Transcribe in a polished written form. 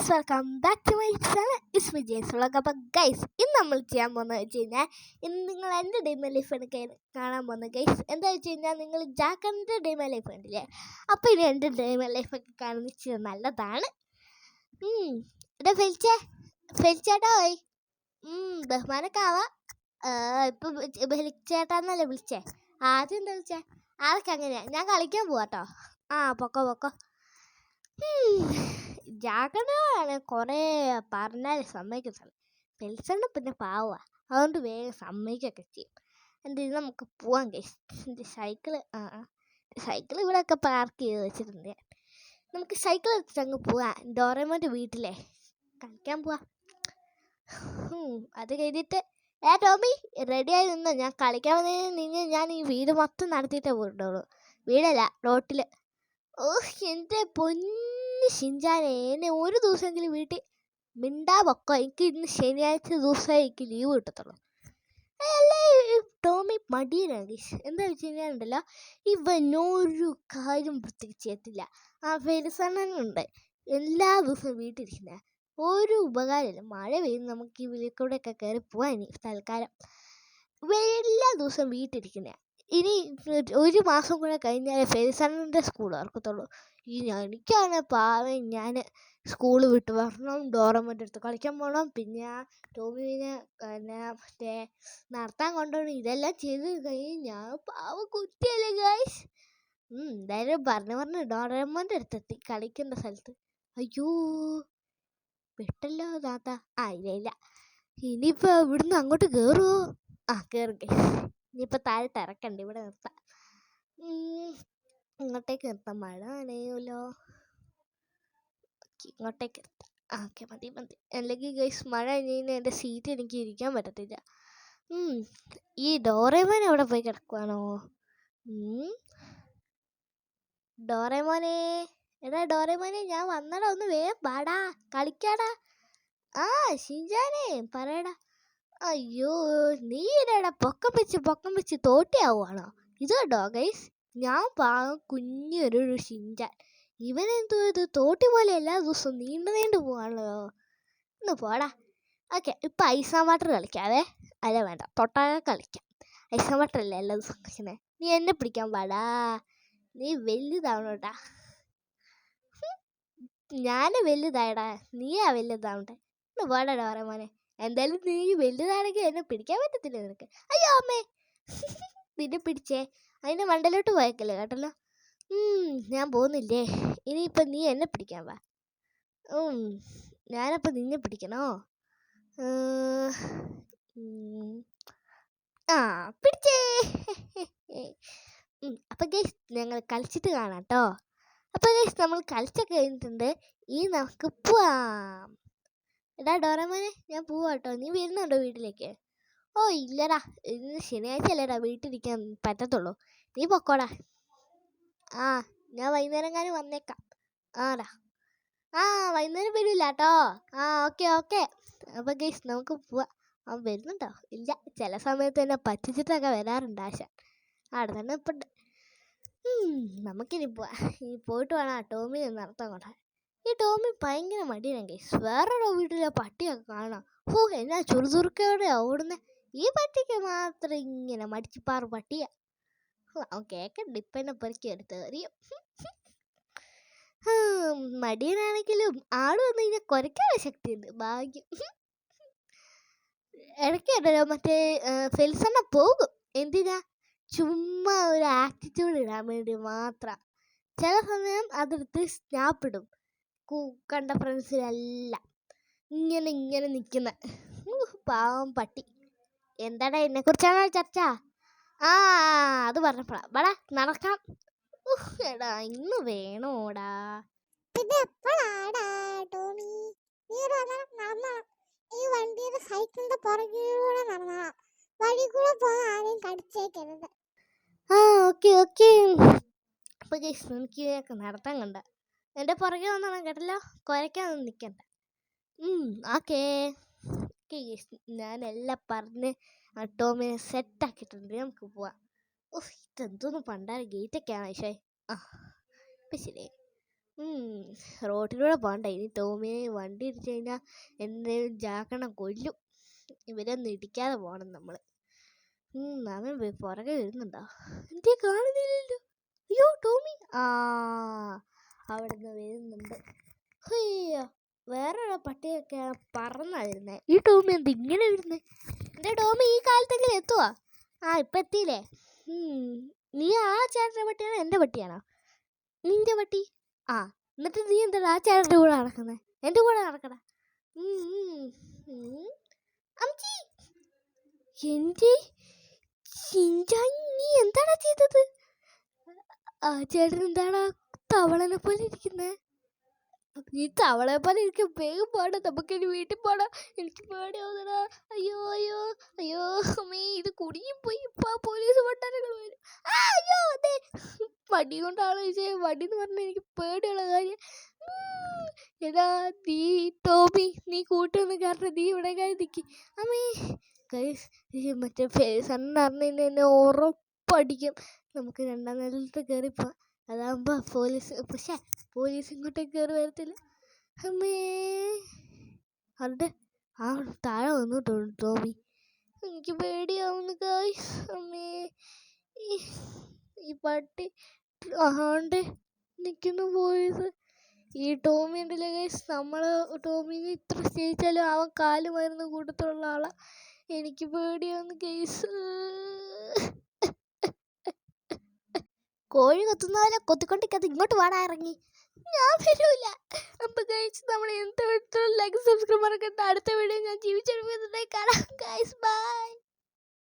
Guys, welcome back to my channel. It's me Jais vlog. അപ്പോൾ guys, ഇന്ന് നമ്മൾ ചെയ്യാൻ പോകുന്നത് വെച്ച് കഴിഞ്ഞാൽ, ഇന്ന് നിങ്ങൾ എൻ്റെ ഡേ മൈ ലൈഫാണ് കാണാൻ പോകുന്നത് ഗൈസ്. എന്താ വെച്ച് കഴിഞ്ഞാൽ, നിങ്ങൾ ജാക്കറിൻ്റെ ഡേ മൈ ലൈഫ് കണ്ടില്ലേ? അപ്പോൾ ഇനി എൻ്റെ ഡേ മൈ ലൈഫൊക്കെ കാണുന്ന ഇച്ചിരി നല്ലതാണ്. ഇവിടെ ഫെലിച്ചേട്ടോയ് ബഹുമാനൊക്കെ ആവാം. ഇപ്പം ഫെലിച്ചേട്ടാന്നല്ലേ വിളിച്ചേ? ആദ്യം എന്താ വിളിച്ചേ? ആൾക്ക് അങ്ങനെയാ. ഞാൻ കളിക്കാൻ പോവാട്ടോ. പൊക്കോ. ജാഗ്രതയോടാണ് കുറേ പറഞ്ഞാൽ സമ്മതിക്കത്തുള്ളൂ. ഫെലിച്ചെണ്ണ പിന്നെ പാവാ, അതുകൊണ്ട് വേഗം സമ്മതിക്കൊക്കെ ചെയ്യും. എന്തായാലും നമുക്ക് പോവാം ഗൈസ്. എൻ്റെ സൈക്കിൾ ഇവിടെയൊക്കെ പാർക്ക് ചെയ്ത് വെച്ചിട്ടുണ്ട്. നമുക്ക് സൈക്കിൾ എടുത്തിട്ട് അങ്ങ് പോവാം. ഡോറേമോൻ്റെ വീട്ടിലെ കളിക്കാൻ പോവാം. അത് കഴിഞ്ഞിട്ട് ടോമി റെഡിയായി നിന്നോ? ഞാൻ കളിക്കാൻ വന്നതിന് ഞാൻ ഈ വീട് മൊത്തം നടത്തിയിട്ടേ പോയിട്ടുള്ളൂ. വീടല്ല, റോട്ടിൽ. എൻ്റെ പൊന്ന് ഷിൻചാനെ, എന്നെ ഒരു ദിവസമെങ്കിലും വീട്ടിൽ മിണ്ടാ പൊക്കോ. എനിക്ക് ഇന്ന് ശനിയാഴ്ച ദിവസമേ എനിക്ക് ലീവ് കിട്ടത്തുള്ളൂ. അല്ലേ ടോമി മടിയനാണ് ഗൈസ്. എന്താ വെച്ച് കഴിഞ്ഞാൽ ഉണ്ടല്ലോ, ഇവനൊരു കാര്യം പ്രത്യേകിച്ച് ചെയ്യത്തില്ല. ഫെലിസണ്ണനുണ്ട് എല്ലാ ദിവസവും വീട്ടിലിരിക്കുന്ന ഒരു ഉപകാരമില്ല. മഴ പെയ്യുന്ന നമുക്ക് ഈ വിളിക്കൂടെയൊക്കെ കയറി പോവാൻ ഇനി തൽക്കാലം. എല്ലാ ദിവസവും വീട്ടിലിരിക്കുന്ന. ഇനി ഒരു മാസം കൂടെ കഴിഞ്ഞാൽ ഫെലിസണ്ണൻ്റെ സ്കൂൾ ഓർക്കത്തുള്ളൂ. എനിക്കാണ് പാവം. ഞാൻ സ്കൂൾ വിട്ട് വരണം, ഡോറമോൻ്റെ അടുത്ത് കളിക്കാൻ പോകണം, പിന്നെ ടോമിനെ മറ്റേ നടത്താൻ കൊണ്ടുപോകണം. ഇതെല്ലാം ചെയ്ത് കഴിഞ്ഞ് ഞാൻ പാവം കുട്ടിയല്ലേ ഗൈസ്. എന്തായാലും പറഞ്ഞ് ഡോറമോൻ്റെ അടുത്തെത്തി കളിക്കേണ്ട സ്ഥലത്ത്. അയ്യോ വിട്ടല്ലോ താത്ത. ഇല്ല. ഇനിയിപ്പോൾ ഇവിടുന്ന് അങ്ങോട്ട് കയറുമോ? കയറും ഗൈസ്. ഇനിയിപ്പോൾ താഴെ ഇറക്കണ്ട, ഇവിടെ നിർത്താം. ഇങ്ങോട്ടേക്ക് നിർത്താം, മഴ നനയുമല്ലോ. ഇങ്ങോട്ടേക്ക് നിർത്താം. ഓക്കെ, മതി. അല്ലെങ്കിൽ ഗൈസ് മഴ കഴിഞ്ഞ് എൻ്റെ സീറ്റ് എനിക്ക് ഇരിക്കാൻ പറ്റത്തില്ല. ഈ ഡോറേമോൻ എവിടെ പോയി കിടക്കുവാണോ? ഡോറേമോനെ, ഡോറേമോനെ, ഞാൻ വന്നടാ, ഒന്ന് വേഗം പാടാ, കളിക്കാടാ. ഷിൻചാനെ പറയടാ. അയ്യോ, നീ ഇടാ പൊക്കം വെച്ച് തോട്ടിയാവുകയാണോ? ഇത് കേട്ടോ ഗൈസ്, ഞാൻ പാവം കുഞ്ഞൊരു ഷിൻചാൻ. ഇവനെന്തോ ഇത് തോട്ടി പോലെ എല്ലാ ദിവസവും നീണ്ടു പോവാണല്ലോ. ഒന്ന് പോടാ. ഓക്കെ, ഇപ്പം ഐസ് ആൻഡ് വാട്ടർ കളിക്കാവേ. അല്ല വേണ്ട, തൊട്ടാകെ കളിക്കാം. ഐസ് ആൻഡ് വാട്ടർ അല്ലേ എല്ലാ ദിവസവും കളിക്കുന്നത്. നീ എന്നെ പിടിക്കാൻ പാടാ. നീ വലുതാവണോട്ടാ. ഞാൻ വലുതായടാ, നീയാ വലുതാവണ്ടേ. ഒന്ന് പോടാ ഡോറേമോനെ. എന്തായാലും നീ വലുതാണെങ്കിൽ എന്നെ പിടിക്കാൻ പറ്റത്തില്ല നിനക്ക്. അയ്യോ അമ്മേ, നിന്നെ പിടിച്ചേ. അതിൻ്റെ മണ്ടലോട്ട് പോയേക്കല്ലേ കേട്ടല്ലോ. ഞാൻ പോകുന്നില്ലേ. ഇനിയിപ്പം നീ എന്നെ പിടിക്കാൻ വാ. ഞാനപ്പം നിന്നെ പിടിക്കണോ? പിടിച്ചേ. അപ്പം ഗൈസ്, ഞങ്ങൾ കളിച്ചിട്ട് കാണാം കേട്ടോ. അപ്പം ഗൈസ്, നമ്മൾ കളിച്ചൊക്കെ കഴിഞ്ഞിട്ടുണ്ട്. ഇനി നമുക്ക് പോവാം. എടാ ഡോറേമോനെ, ഞാൻ പോവാം കേട്ടോ. നീ വരുന്നുണ്ടോ വീട്ടിലേക്ക്? ഇല്ലടാ, ഇന്ന് ശനിയാഴ്ച അല്ലേടാ, വീട്ടിലിരിക്കാൻ പറ്റത്തുള്ളൂ. നീ പൊക്കോടാ. ഞാൻ വൈകുന്നേരം വന്നേക്കാം. ആടാ. വൈകുന്നേരം വരില്ല കേട്ടോ. ഓക്കെ. അപ്പം ഗൈസ്, നമുക്ക് പോവാം. അവൻ വരുന്നുണ്ടോ? ഇല്ല, ചില സമയത്ത് തന്നെ പറ്റിച്ചിട്ടൊക്കെ വരാറുണ്ട് ആശ. അവിടെ തന്നെ ഇപ്പുണ്ട്. നമുക്കിനി പോവാം. ഇനി പോയിട്ട് വേണം ടോമിനെ നടത്താൻ കൊണ്ടാ. ഈ ടോമി ഭയങ്കര മടിയാണ് ഗൈസ്. വേറൊരു വീട്ടിലെ പട്ടിയൊക്കെ കാണാം. എന്നാ ചുറുചുറുക്കയോടെ ഓടുന്ന. ഈ പട്ടിക്ക് മാത്രം ഇങ്ങനെ മടിച്ചിപ്പാറ് പട്ടിയാ. അവൻ കേക്കണ്ട, ഇപ്പന്നെ പെറുക്കി എടുത്ത് എറിയും. മടിയനാണെങ്കിലും ആട് വന്നു കഴിഞ്ഞാൽ കുരയ്ക്കാനുള്ള ശക്തിയുണ്ട്, ഭാഗ്യം. ഇടയ്ക്കുണ്ടല്ലോ മറ്റേ ഫെലിസണ്ണ പോകും. എന്തിനാ? ചുമ്മാ ഒരു ആറ്റിറ്റ്യൂഡ് ഇടാൻ വേണ്ടി മാത്രം. ചില സമയം അതെടുത്ത് സ്നാപ്പിടും കണ്ട ഫ്രണ്ട്സിനെല്ലാം. ഇങ്ങനെ നിൽക്കുന്ന പാവം പട്ടി. എന്താടാ, എന്നെക്കുറിച്ചാണോ ചർച്ച? അത് പറഞ്ഞപ്പോഴാ. വാടാ നടക്കാം. എടാ, ഇന്ന് വേണോടാ. പിന്നെ എപ്പോഴാടാ ടോമി? നീ ഈ വണ്ടിയുടെ സൈക്കിളിന്റെ പുറകിലൂടെ നടന്നോളാം. വഴി കൂടെ പോകാൻ ആരെയും കടിച്ചേക്കരുത്. ഓക്കെ. അപ്പൊ എനിക്ക് നടത്താൻ കണ്ട എൻ്റെ പുറകെ വന്നോളാം കേട്ടല്ലോ. കുരയ്ക്കാനൊന്നും നിൽക്കണ്ട. ഓക്കെ. ഞാനെല്ലാം പറഞ്ഞ് ടോമിനെ സെറ്റാക്കിയിട്ടുണ്ട്. നമുക്ക് പോവാം. ഇതെന്തോന്ന് പണ്ടാര ഗേറ്റൊക്കെയാണ് പക്ഷേ. ഇപ്പം ശരി. റോട്ടിലൂടെ പോകണ്ട. ഇനി ടോമിയെ വണ്ടി ഇടിച്ചു കഴിഞ്ഞാൽ എന്തേലും ജാക്കണം കൊല്ലും. ഇവരൊന്നും ഇടിക്കാതെ പോകണം നമ്മൾ. അവൻ പുറകെ വരുന്നുണ്ടോ? എന്തേ കാണുന്നില്ലല്ലോ. അയ്യോ ടോമി അവിടെ നിന്ന് വരുന്നുണ്ട്. അയ്യോ വേറൊരു പട്ടിയൊക്കെ പറന്നാ വരുന്നേ. ഈ ടോമി എന്താ ഇങ്ങനെ വരുന്നേ? എൻ്റെ ടോമി ഈ കാലത്തെങ്കിലും എത്തുവാ? ഇപ്പം എത്തിയില്ലേ? നീ ആ ചേട്ടൻ്റെ പട്ടിയാണോ എൻ്റെ പട്ടിയാണോ? നിന്റെ പട്ടി. എന്നിട്ട് നീ എന്താ ആ ചേട്ടൻ്റെ കൂടെ നടക്കുന്നത്? എൻ്റെ കൂടെ നടക്കടാ. എൻ്റെ നീ എന്താടാ ചെയ്തത്? ആ ചേട്ടൻ എന്താടാ തവളനെ പോലെ ഇരിക്കുന്നത്? ഈ തവളെ പോലെ എനിക്ക് വേഗം പോകണം. നമുക്കിനി വീട്ടിൽ പോകണം. എനിക്ക് പേടിയാവുന്നടാ. അയ്യോ അയ്യോ അയ്യോ അമ്മേ, ഇത് കുടുങ്ങിപ്പോയി. ഇപ്പം പോലീസ് പട്ടാളങ്ങൾ വരും. അയ്യോ അതെ വടി കൊണ്ടാണ് വടി എന്ന് പറഞ്ഞാൽ എനിക്ക് പേടിയുള്ള കാര്യം. എടാ നീ ടോമി, നീ കൂട്ടൊന്നും കാരണം നീ ഇവിടെ നിൽക്കി. അമ്മേ മറ്റേ ഫേസണ്ണ അറിഞ്ഞ എന്നെ ഉറപ്പടിക്കും. നമുക്ക് രണ്ടാം നിലത്ത് കയറിപ്പോവാം. അതാകുമ്പോൾ പോലീസ് ഇങ്ങോട്ടേക്ക് കയറി വരത്തില്ല. അമ്മേ അവിടെ താഴെ വന്നു ടോമി. എനിക്ക് പേടിയാവുന്നു ഗായ്സ്. അമ്മേ ഈ പട്ടി ആണ്ട് നിൽക്കുന്നു പോലീസ്. ഈ ടോമി ഉണ്ടല്ലേ ഗൈസ്, നമ്മൾ ടോമിനെ ഇത്ര സ്നേഹിച്ചാലും അവൻ കാല് മരുന്ന് കൂട്ടത്തിലുള്ള ആളാ. എനിക്ക് പേടിയാവുന്നു ഗൈസ്. കോഴി കൊത്തുന്നപോലെ കൊത്തിക്കൊണ്ടിരിക്കാതെ ഇങ്ങോട്ട് വാടാ ഇറങ്ങി. ഞാൻ വരൂല. അപ്പം ഗൈസ് നമ്മൾ എന്ത് ലൈക്ക് സബ്സ്ക്രൈബ് മറക്കണ്ട. അടുത്ത വീഡിയോ ഞാൻ ജീവിച്ചെടുക്കുന്നതായി കാണാം ഗൈസ്. ബൈ.